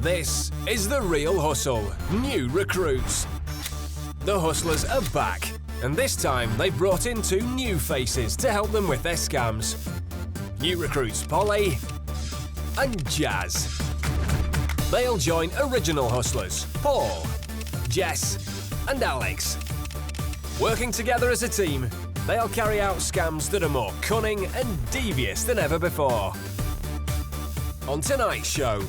This is The Real Hustle, new recruits. The hustlers are back, and this time they've brought in 2 new faces to help them with their scams. New recruits Polly and Jazz. They'll join original hustlers Paul, Jess and Alex. Working together as a team, they'll carry out scams that are more cunning and devious than ever before. On tonight's show,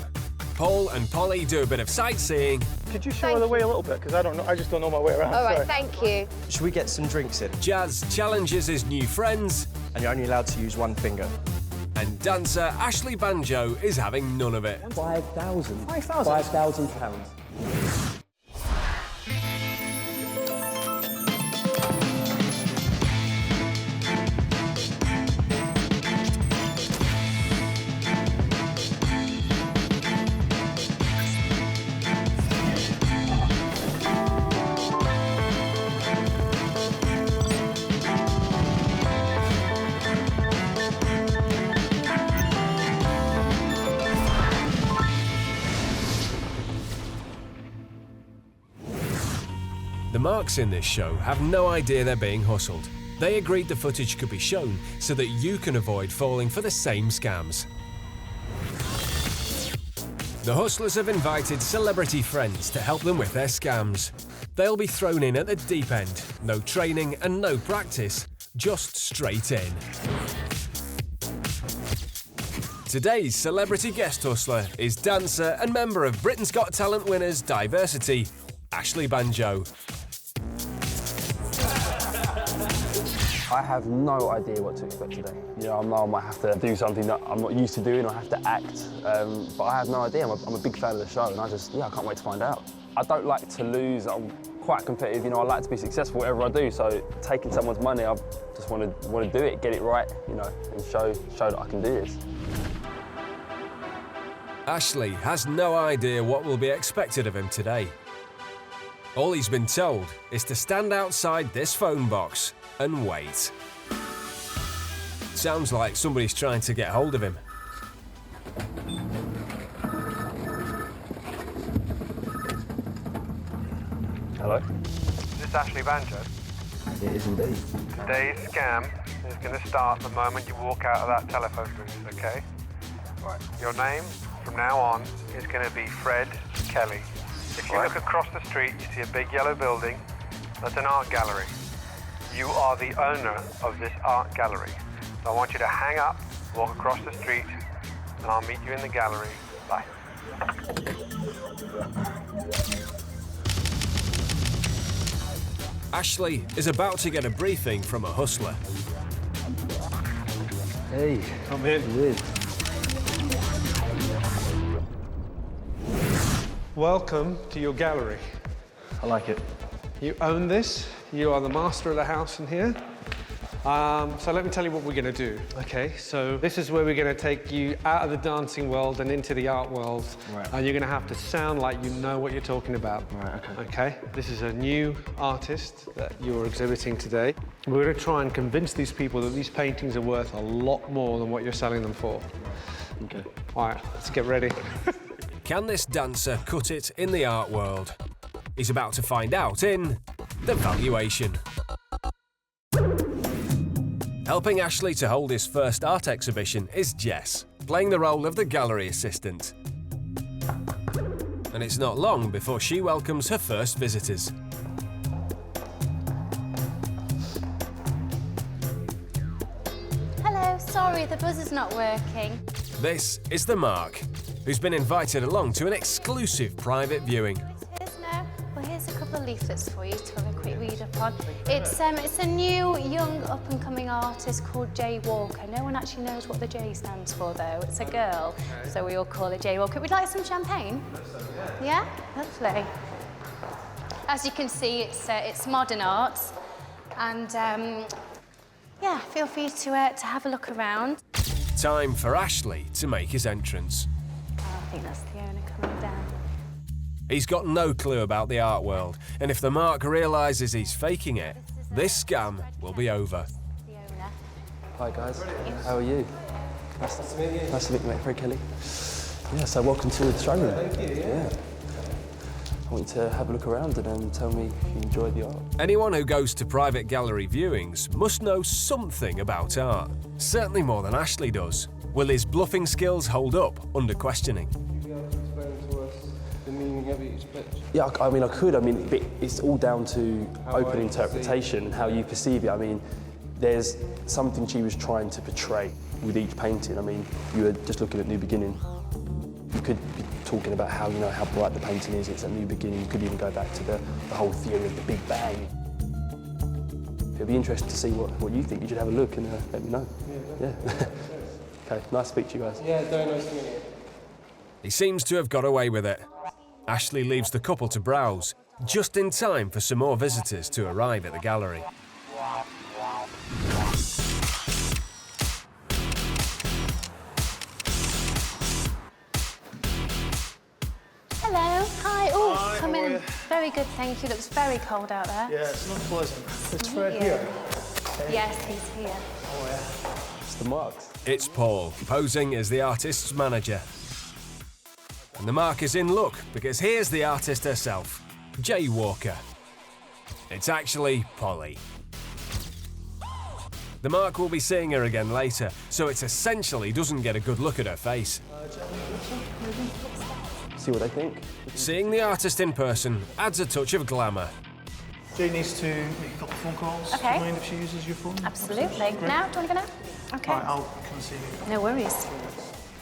Paul and Polly do a bit of sightseeing. Could you show her the way a little bit? Because I just don't know my way around. All right, Sorry. thank you. Should we get some drinks in? Jazz challenges his new friends. And you're only allowed to use one finger. And dancer Ashley Banjo is having none of it. 5,000. 5,000? 5,000 pounds. The marks in this show have no idea they're being hustled. They agreed the footage could be shown so that you can avoid falling for the same scams. The hustlers have invited celebrity friends to help them with their scams. They'll be thrown in at the deep end. No training and no practice, just straight in. Today's celebrity guest hustler is dancer and member of Britain's Got Talent winners Diversity, Ashley Banjo. I have no idea what to expect today. You know, I know I might have to do something that I'm not used to doing, or have to act, but I have no idea. I'm a big fan of the show, and I can't wait to find out. I don't like to lose. I'm quite competitive. You know, I like to be successful whatever I do. So taking someone's money, I just want to do it, get it right, you know, and show that I can do this. Ashley has no idea what will be expected of him today. All he's been told is to stand outside this phone box and wait. Sounds like somebody's trying to get hold of him. Hello? Is this Ashley Banjo? It is indeed. Today's scam is going to start the moment you walk out of that telephone booth, okay? Right. Your name from now on is going to be Fred Kelly. If you look across the street, you see a big yellow building. That's an art gallery. You are the owner of this art gallery. So I want you to hang up, walk across the street, and I'll meet you in the gallery. Bye. Ashley is about to get a briefing from a hustler. Hey, Come in. Liz. Welcome to your gallery. I like it. You own this. You are the master of the house in here. So let me tell you what we're going to do. Okay, so this is where we're going to take you out of the dancing world and into the art world. Right. And you're going to have to sound like you know what you're talking about. Right, okay. Okay, this is a new artist that you're exhibiting today. We're going to try and convince these people that these paintings are worth a lot more than what you're selling them for. Okay. All right, let's get ready. Can this dancer cut it in the art world? He's about to find out in The Valuation. Helping Ashley to hold his first art exhibition is Jess, playing the role of the gallery assistant. And it's not long before she welcomes her first visitors. Hello, sorry, the buzzer's not working. This is the Mark, who's been invited along to an exclusive private viewing. Here's a couple of leaflets for you to have a quick read up on. It's a new, young, up-and-coming artist called Jay Walker. No one actually knows what the J stands for, though. It's a girl, so we all call it Jay Walker. We'd like some champagne? Yeah? Lovely. As you can see, it's modern art, and yeah, feel free to have a look around. Time for Ashley to make his entrance. Oh, I think that's the owner coming down. He's got no clue about the art world, and if the Mark realises he's faking it, this scam will be over. The owner. Hi guys, how are you? Nice to meet you. Nice to meet you, mate. Fred Kelly. Yeah, so welcome to the showroom. Thank you. Yeah. I want you to have a look around and tell me if you enjoyed the art. Anyone who goes to private gallery viewings must know something about art. Certainly more than Ashley does. Will his bluffing skills hold up under questioning? Would you be able to explain to us the meaning of each picture? Yeah, I mean, I could. I mean, it's all down to How open I interpretation and how you perceive it. I mean, there's something she was trying to portray with each painting. I mean, you were just looking at New Beginning. You could be talking about how, you know, how bright the painting is. It's a new beginning. You could even go back to the whole theory of the Big Bang. It'd be interesting to see what you think. You should have a look and let me know. Yeah. Okay, nice to speak to you guys. Yeah, very nice to meet you. He seems to have got away with it. Ashley leaves the couple to browse, just in time for some more visitors to arrive at the gallery. Hello, hi. Oh, Hi, come how are in. you? Very good, thank you. Looks very cold out there. Yeah, it's not pleasant. It's to Fred meet you. here. Yes, he's here. It's the marks. It's Paul, posing as the artist's manager. And the mark is in luck, because here's the artist herself, Jay Walker. It's actually Polly. The mark will be seeing her again later, so it essentially doesn't get a good look at her face. See what they think. Seeing the artist in person adds a touch of glamour. Jay needs to make a couple of phone calls. Okay. Do you mind if she uses your phone? Absolutely. Great. Now, do you want to go now? Okay. All right, I'll come and see you. No worries.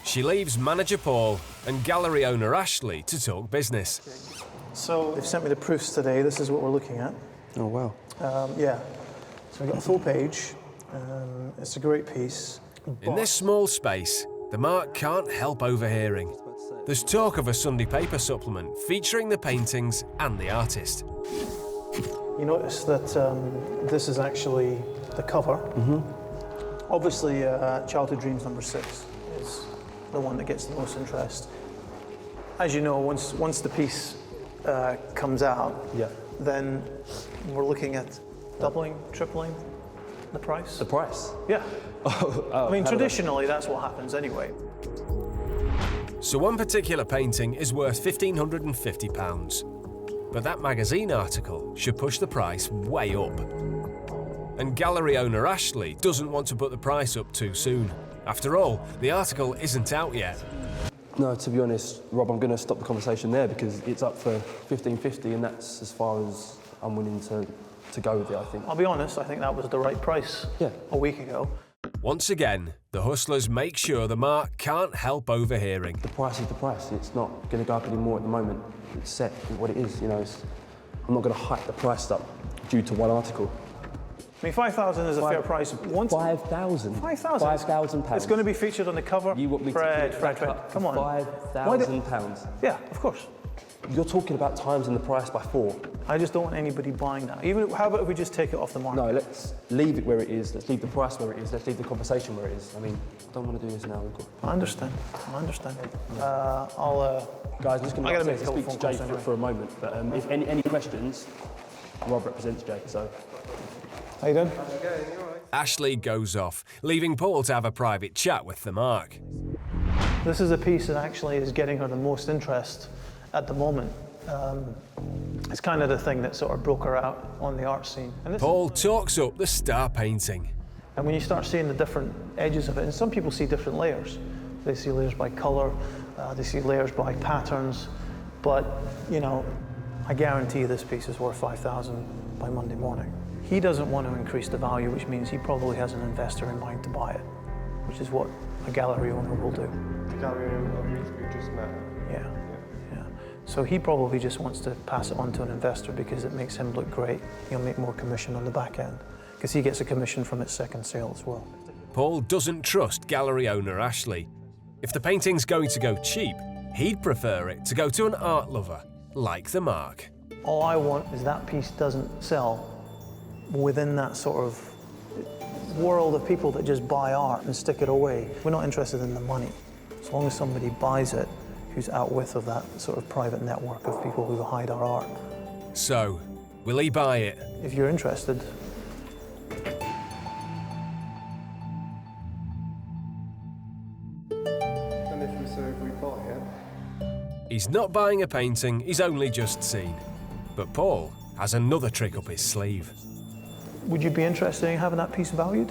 She leaves manager Paul and gallery owner Ashley to talk business. So they've sent me the proofs today. This is what we're looking at. Oh, wow. Yeah. So I've got a full page. It's a great piece. In this small space, the mark can't help overhearing. There's talk of a Sunday paper supplement featuring the paintings and the artist. You notice that this is actually the cover. Obviously, Childhood Dreams #6 is the one that gets the most interest. As you know, once the piece comes out, Yeah. then we're looking at doubling, tripling the price. The price? Yeah. I mean, how traditionally, that's what happens anyway. So one particular painting is worth £1,550. But that magazine article should push the price way up. And gallery owner Ashley doesn't want to put the price up too soon. After all, the article isn't out yet. No, to be honest, Rob, I'm going to stop the conversation there because it's up for $1,550 and that's as far as I'm willing to go with it, I think. I'll be honest, I think that was the right price a week ago. Once again, the hustlers make sure the mark can't help overhearing. The price is the price. It's not going to go up anymore at the moment. It's set what it is, you know. I'm not going to hike the price up due to one article. I mean, 5,000 is a fair price. 5,000? 5,000? £5,000. It's going to be featured on the cover. You want me Fred, to Fred, come on. £5,000? Yeah, of course. You're talking about times in the price by 4. I just don't want anybody buying that. How about if we just take it off the market? No, let's leave it where it is. Let's leave the price where it is. Let's leave the conversation where it is. I mean, I don't want to do this now. I understand. Guys, I'm just going I gotta make a to couple speak to phone Jay calls anyway. for a moment. But if any questions, Rob represents Jay, so... How you doing? Ashley goes off, leaving Paul to have a private chat with the mark. This is a piece that actually is getting her the most interest at the moment. It's kind of the thing that sort of broke her out on the art scene. And Paul talks up the star painting. And when you start seeing the different edges of it, and some people see different layers. They see layers by color, they see layers by patterns, but, you know, I guarantee this piece is worth 5,000 by Monday morning. He doesn't want to increase the value, which means he probably has an investor in mind to buy it, which is what a gallery owner will do. The gallery owner we just met. Yeah. So he probably just wants to pass it on to an investor because it makes him look great. He'll make more commission on the back end because he gets a commission from its second sale as well. Paul doesn't trust gallery owner Ashley. If the painting's going to go cheap, he'd prefer it to go to an art lover like the mark. All I want is that piece doesn't sell within that sort of world of people that just buy art and stick it away. We're not interested in the money. As long as somebody buys it who's out with of that sort of private network of people who hide our art. So, will he buy it? If you're interested, And if we buy it, He's not buying a painting he's only just seen. But Paul has another trick up his sleeve. Would you be interested in having that piece valued?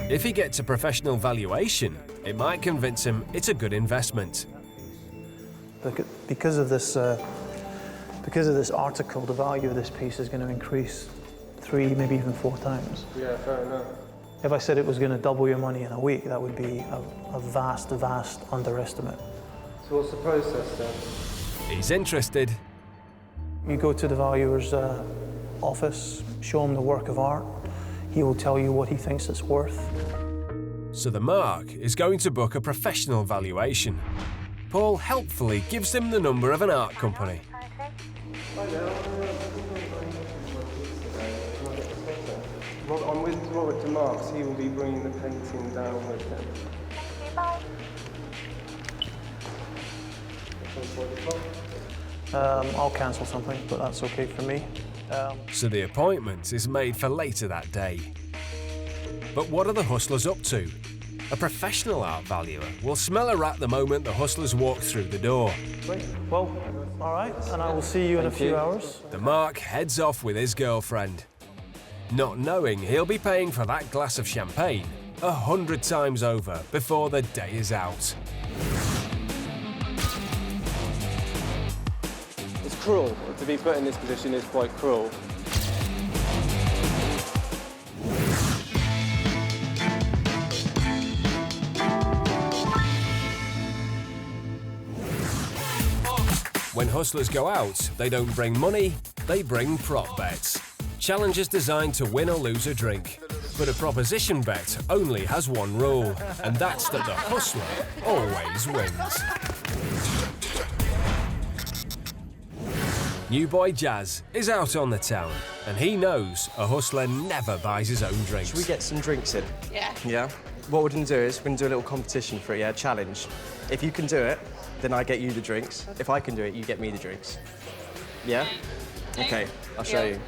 If he gets a professional valuation, it might convince him it's a good investment. Because of this article, the value of this piece is going to increase 3, maybe even 4 times. Yeah, fair enough. If I said it was going to double your money in a week, that would be a vast underestimate. So what's the process then? He's interested. You go to the valuer's office, show him the work of art. He will tell you what he thinks it's worth. So the Mark is going to book a professional valuation. Paul helpfully gives him the number of an art company. I'm with Robert DeMarks. He will be bringing the painting down with him. I'll cancel something, but that's okay for me. So the appointment is made for later that day. But what are the hustlers up to? A professional art valuer will smell a rat the moment the hustlers walk through the door. Great. Well, all right, and I will see you in a few hours. The Mark heads off with his girlfriend, not knowing he'll be paying for that glass of champagne 100 times over before the day is out. It's cruel. To be put in this position is quite cruel. When hustlers go out, they don't bring money, they bring prop bets. Challenges designed to win or lose a drink. But a proposition bet only has one rule, and that's that the hustler always wins. New boy Jazz is out on the town, and he knows a hustler never buys his own drinks. Should we get some drinks in? Yeah. Yeah? What we're going to do is we're going to do a little competition for it, yeah, challenge. If you can do it, then I get you the drinks. If I can do it, you get me the drinks. Yeah? Okay, I'll show you.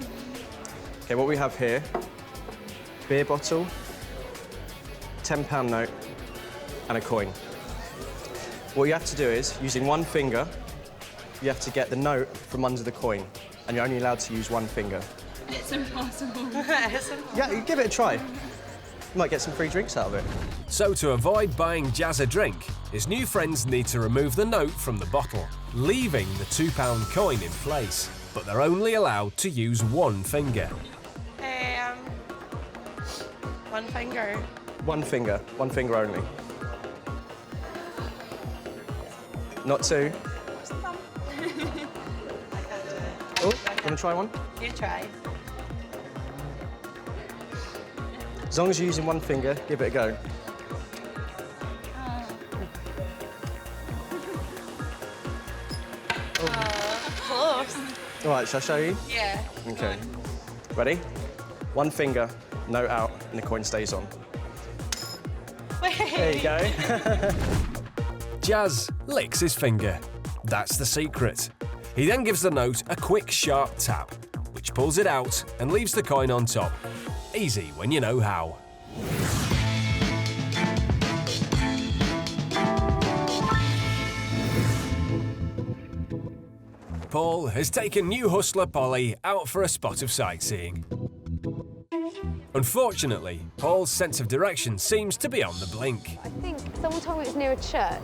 Okay, what we have here, beer bottle, £10 note, and a coin. What you have to do is, using one finger, you have to get the note from under the coin, and you're only allowed to use one finger. It's impossible. Yeah, you give it a try. You might get some free drinks out of it. So to avoid buying Jazz a drink, his new friends need to remove the note from the bottle, leaving the £2 coin in place. But they're only allowed to use one finger. One finger. One finger only. Not two. Oh, wanna try one? You try. As long as you're using one finger, give it a go. Of course. All right, shall I show you? Yeah. Okay. Ready? One finger, note out, and the coin stays on. There you go. Jazz licks his finger. That's the secret. He then gives the note a quick, sharp tap, which pulls it out and leaves the coin on top. Easy when you know how. Paul has taken new hustler Polly out for a spot of sightseeing. Unfortunately, Paul's sense of direction seems to be on the blink. I think someone told me it was near a church.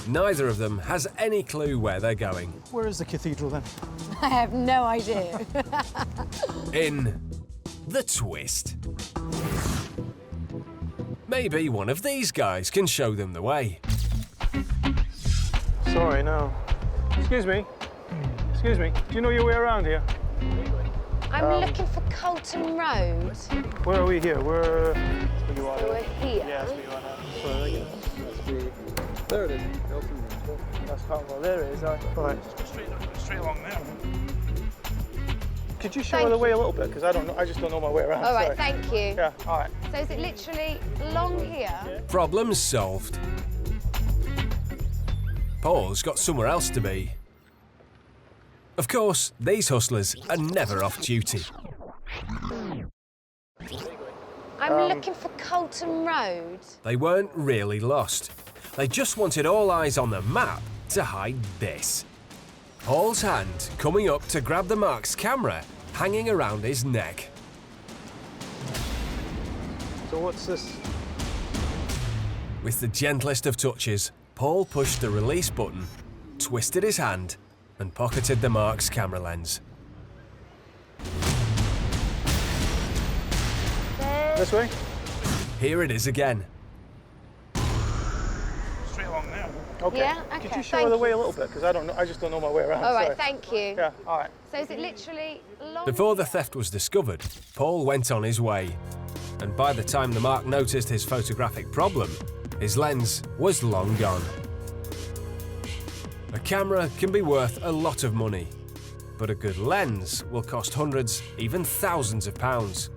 Neither of them has any clue where they're going. Where is the cathedral then? I have no idea. In the twist. Maybe one of these guys can show them the way. Sorry, no. Excuse me. Excuse me. Do you know your way around here? I'm looking for Colton Road. Where are we here? Where you are? So we're here. Yes, we are now. Sorry, There it is. that's not well. There it is. All right. Straight along there. Could you show Thank her the way you. a little bit? Because I just don't know my way around. All right, Sorry. thank you. Yeah. All right. So is it literally along here? Problem solved. Paul's got somewhere else to be. Of course, these hustlers are never off duty. I'm looking for Colton Road. They weren't really lost. They just wanted all eyes on the map to hide this. Paul's hand coming up to grab the Mark's camera hanging around his neck. So what's this? With the gentlest of touches, Paul pushed the release button, twisted his hand, and pocketed the Mark's camera lens. This way? Here it is again. Straight along now. Okay. Yeah? Okay. Could you show her the way a little bit? Because I just don't know my way around. All right, Sorry. thank you. Yeah, all right. So is it literally long? Before the theft was discovered, Paul went on his way. And by the time the Mark noticed his photographic problem, his lens was long gone. A camera can be worth a lot of money, but a good lens will cost hundreds, even thousands of pounds.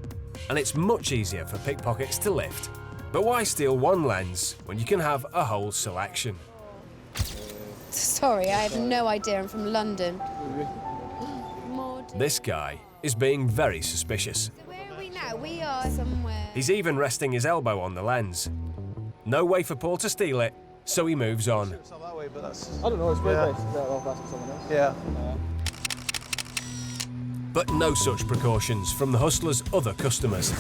And it's much easier for pickpockets to lift. But why steal one lens when you can have a whole selection? Sorry, I have no idea. I'm from London. This guy is being very suspicious. So where are we now? We are somewhere. He's even resting his elbow on the lens. No way for Paul to steal it, so he moves on. It's not that way, but that's... I don't know, it's Yeah. based. I'll ask someone else. Yeah. But no such precautions from the hustler's other customers.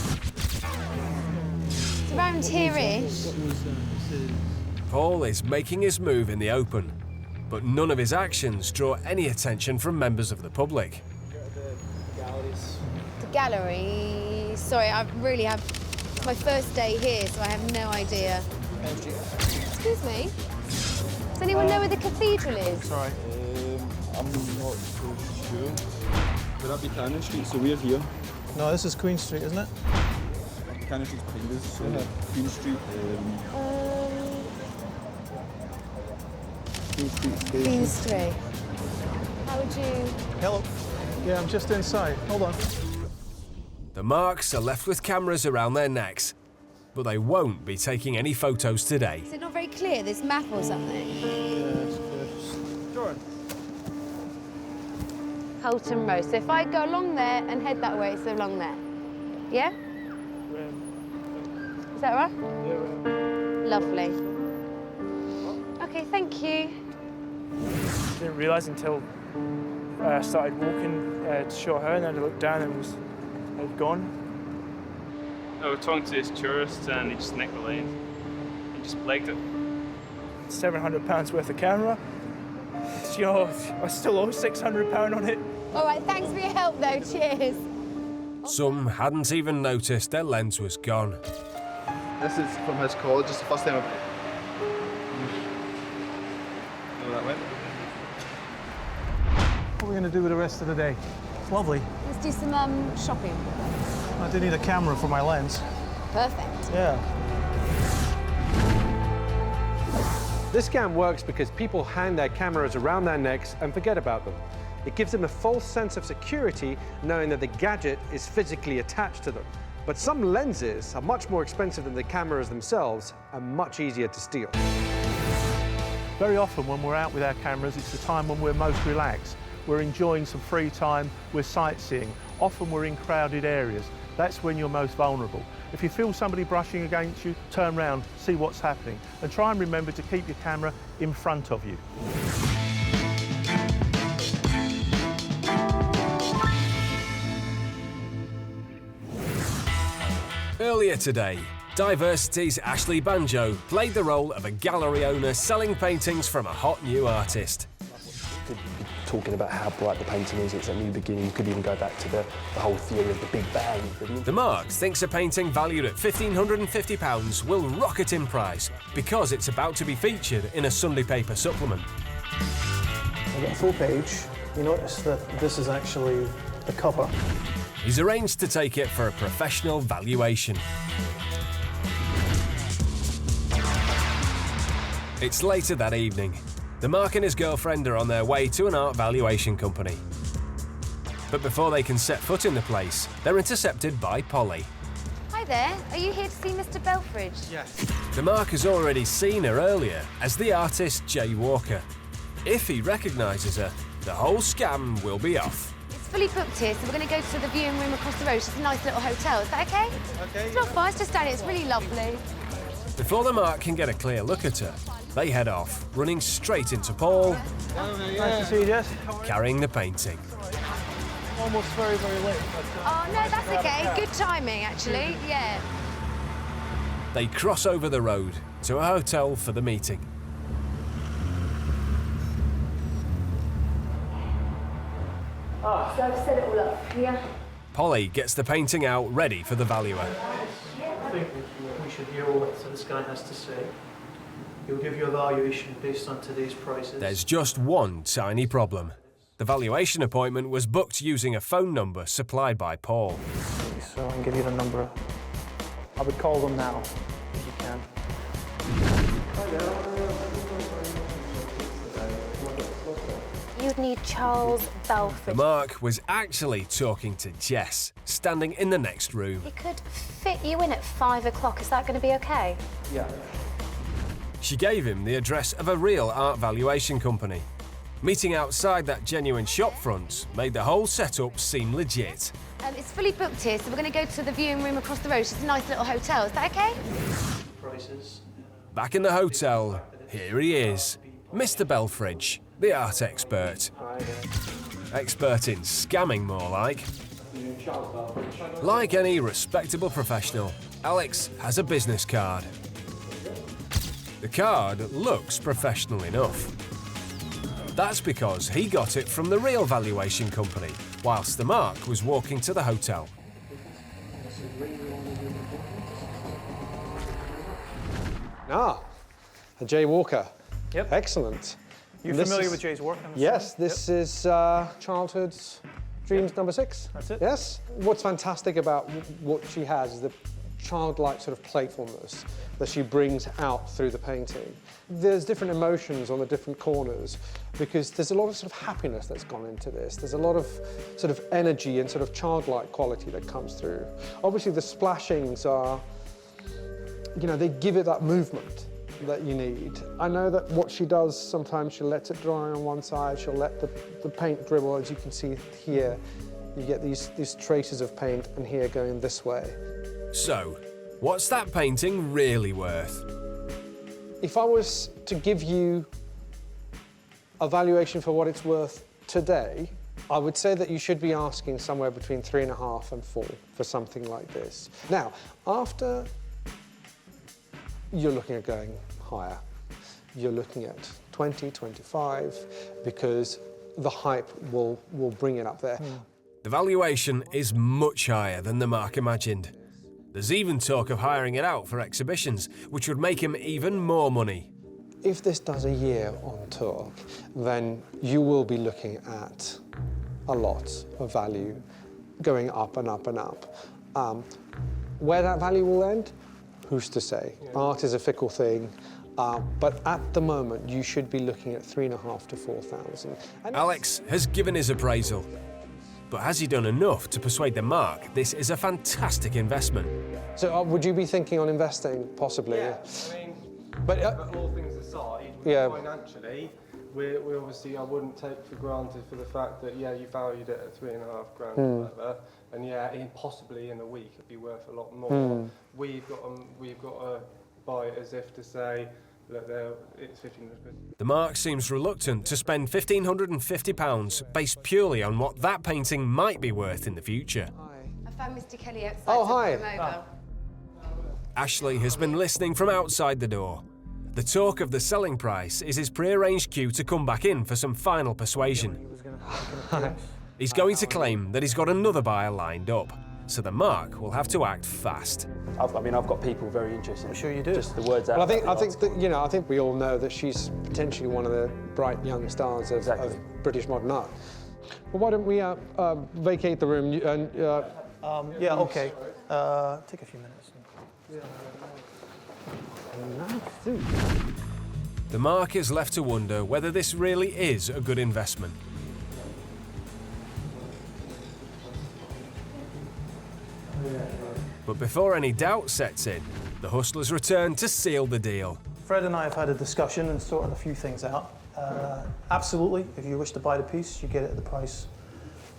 It's around here-ish. Paul is making his move in the open, but none of his actions draw any attention from members of the public. The gallery. Sorry, I really have my first day here, so I have no idea. Excuse me. Does anyone know where the cathedral is? Sorry. I'm not so sure. Would that be Cannon Street? So we're here. No, this is Queen Street, isn't it? Cannon Street's behind us, so Queen Street. Queen Street Station. Queen Street. How would you... Hello. Yeah, I'm just inside. Hold on. The Marks are left with cameras around their necks, but they won't be taking any photos today. Is it not very clear, this map or something? Jordan. Holton Road. So if I go along there and head that way, it's along there. Yeah? Is that right? Yeah. Lovely. Okay, thank you. Didn't realise until I started walking to show her, and then I looked down and it had gone. I was talking to this tourist and he just nicked the lane. He just legged it. £700 worth of camera. You know, I still owe £600 on it. All right, thanks for your help though, cheers. Some hadn't even noticed their lens was gone. This is from his college. It's the first time I've... Know that went? What are we going to do with the rest of the day? It's lovely. Let's do some shopping. I do need a camera for my lens. Perfect. Yeah. This scam works because people hand their cameras around their necks and forget about them. It gives them a false sense of security knowing that the gadget is physically attached to them. But some lenses are much more expensive than the cameras themselves and much easier to steal. Very often when we're out with our cameras, it's the time when we're most relaxed. We're enjoying some free time, we're sightseeing. Often we're in crowded areas. That's when you're most vulnerable. If you feel somebody brushing against you, turn round, see what's happening, and try and remember to keep your camera in front of you. Earlier today, Diversity's Ashley Banjo played the role of a gallery owner selling paintings from a hot new artist. Could be talking about how bright the painting is, it's a new beginning. You could even go back to the whole theory of the Big Bang. The Mark thinks a painting valued at £1,550 will rocket in price because it's about to be featured in a Sunday paper supplement. I've got a full page. You notice that this is actually the cover. He's arranged to take it for a professional valuation. It's later that evening. The Mark and his girlfriend are on their way to an art valuation company. But before they can set foot in the place, they're intercepted by Polly. Hi there, are you here to see Mr. Belfridge? Yes. The Mark has already seen her earlier as the artist Jay Walker. If he recognises her, the whole scam will be off. It's fully booked here, so we're going to go to the viewing room across the road. It's a nice little hotel, is that okay? Okay. It's not far, it's just down here, it's really lovely. Before the Mark can get a clear look at her, They head off, running straight into Paul, Nice to see you, Jess. carrying the painting. Almost very, very late. But, Oh, no, that's okay. Good timing, actually. Yeah. They cross over the road to a hotel for the meeting. So I've set it all up, yeah? Polly gets the painting out ready for the valuer. I think we should hear what this guy has to say. He'll give you a valuation based on today's prices. There's just one tiny problem. The valuation appointment was booked using a phone number supplied by Paul. So I can give you the number. I would call them now, if you can. You'd need Charles Belford. The mark was actually talking to Jess, standing in the next room. He could fit you in at 5 o'clock. Is that going to be okay? Yeah. She gave him the address of a real art valuation company. Meeting outside that genuine shop front made the whole setup seem legit. It's fully booked here, so we're going to go to the viewing room across the road. It's just a nice little hotel. Is that okay? Prices. Back in the hotel, here he is, Mr. Belfridge, the art expert. Expert in scamming, more like. Like any respectable professional, Alex has a business card. The card looks professional enough. That's because he got it from the real valuation company, whilst the mark was walking to the hotel. Ah, Jay Walker. Yep. Excellent. You're This familiar is- with Jay's work? I'm Yes, assuming? this is Childhood's Dreams number 6. That's it. Yes. What's fantastic about what she has is the childlike sort of playfulness that she brings out through the painting. There's different emotions on the different corners because there's a lot of sort of happiness that's gone into this. There's a lot of sort of energy and sort of childlike quality that comes through. Obviously the splashings are, you know, they give it that movement that you need. I know that what she does, sometimes she lets it dry on one side, she'll let the paint dribble, as you can see here. You get these traces of paint and here going this way. So, what's that painting really worth? If I was to give you a valuation for what it's worth today, I would say that you should be asking somewhere between 3.5 and 4 for something like this. Now, after you're looking at going higher, you're looking at 20, 25, because the hype will bring it up there. The valuation is much higher than the mark imagined. There's even talk of hiring it out for exhibitions, which would make him even more money. If this does a year on tour, then you will be looking at a lot of value going up and up and up. Where that value will end, who's to say? Art is a fickle thing, but at the moment you should be looking at 3.5 to 4,000. Alex has given his appraisal. But has he done enough to persuade the mark this is a fantastic investment? So would you be thinking on investing, possibly? Yeah, I mean, but all things aside, yeah. Financially, we obviously, I wouldn't take for granted for the fact that, yeah, you valued it at 3.5 grand or whatever, and yeah, possibly in a week it'd be worth a lot more. We've got to buy it as if to say, look, it's 1,500 quid. The mark seems reluctant to spend £1,550 based purely on what that painting might be worth in the future. I found Mr. Kelly outside. Oh, so hi. bring him over. Ashley has been listening from outside the door. The talk of the selling price is his pre-arranged cue to come back in for some final persuasion. He's going to claim that he's got another buyer lined up, so the mark will have to act fast. I've got people very interested. I'm sure you do. Just the words out. Well, I think that, you know, I think we all know that she's potentially one of the bright young stars of British modern art. Well, why don't we vacate the room and yeah, okay. Take a few minutes. The mark is left to wonder whether this really is a good investment. But before any doubt sets in, the hustlers return to seal the deal. Fred and I have had a discussion and sorted a few things out. Absolutely, if you wish to buy the piece, you get it at the price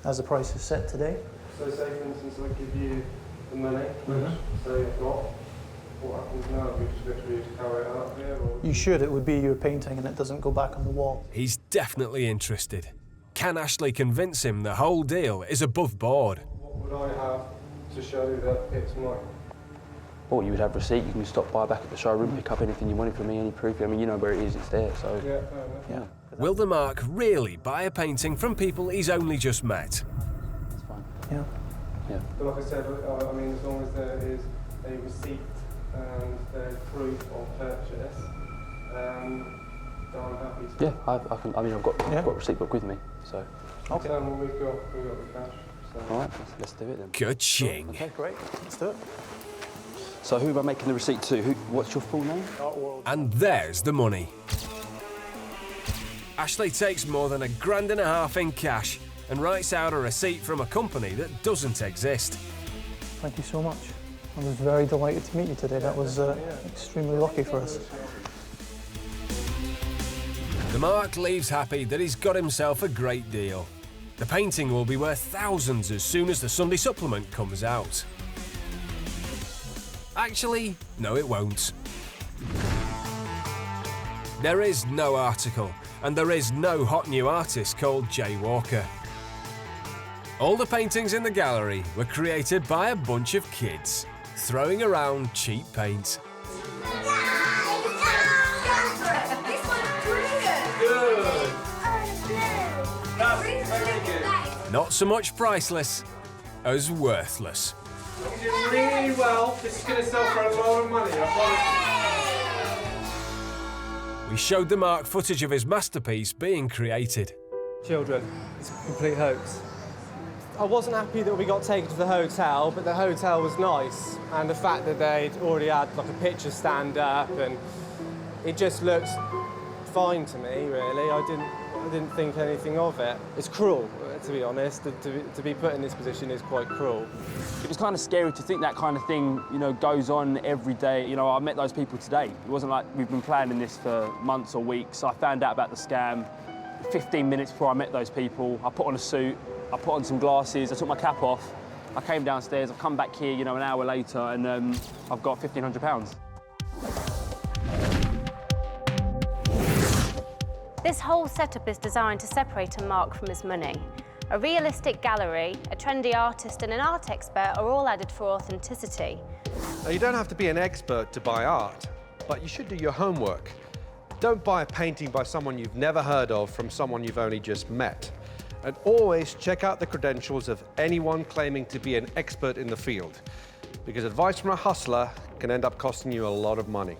as the price is set today. So say, for instance, I give you the money, which say I've got, what happens now? We just literally carry it out here? Or? You should. It would be your painting and it doesn't go back on the wall. He's definitely interested. Can Ashley convince him the whole deal is above board? What would I have to show that it's mine? Or you would have a receipt, you can stop by back at the showroom, pick up anything you wanted from me, any proof. I mean, you know where it is, it's there, so... Yeah, fair enough. Yeah. Will the Mark really buy a painting from people he's only just met? That's fine. Yeah. Yeah. But like I said, I mean, as long as there is a receipt and there's proof of purchase, then I'm happy to... Yeah, I mean, I've got a receipt book with me, so... Okay. Well, we've got the cash, so... All right, let's do it then. Ka-ching. Okay, great. Let's do it. So who am I making the receipt to? What's your full name? And there's the money. Ashley takes more than £1.5 grand in cash and writes out a receipt from a company that doesn't exist. Thank you so much. I was very delighted to meet you today. That was extremely lucky for us. The Mark leaves happy that he's got himself a great deal. The painting will be worth thousands as soon as the Sunday supplement comes out. Actually, no it won't. There is no article, and there is no hot new artist called Jay Walker. All the paintings in the gallery were created by a bunch of kids, throwing around cheap paint. Not so much priceless as worthless. You did really well. This is going to sell for a lot of money, I promise. We showed the Mark footage of his masterpiece being created. Children, it's a complete hoax. I wasn't happy that we got taken to the hotel, but the hotel was nice. And the fact that they'd already had like a picture stand up, and it just looked fine to me, really. I didn't think anything of it. It's cruel, to be honest. To be put in this position is quite cruel. It was kind of scary to think that kind of thing, you know, goes on every day. You know, I met those people today. It wasn't like we've been planning this for months or weeks. I found out about the scam 15 minutes before I met those people. I put on a suit, I put on some glasses, I took my cap off. I came downstairs, I've come back here, you know, an hour later, and I've got £1,500. This whole setup is designed to separate a Mark from his money. A realistic gallery, a trendy artist and an art expert are all added for authenticity. Now, you don't have to be an expert to buy art, but you should do your homework. Don't buy a painting by someone you've never heard of from someone you've only just met. And always check out the credentials of anyone claiming to be an expert in the field, because advice from a hustler can end up costing you a lot of money.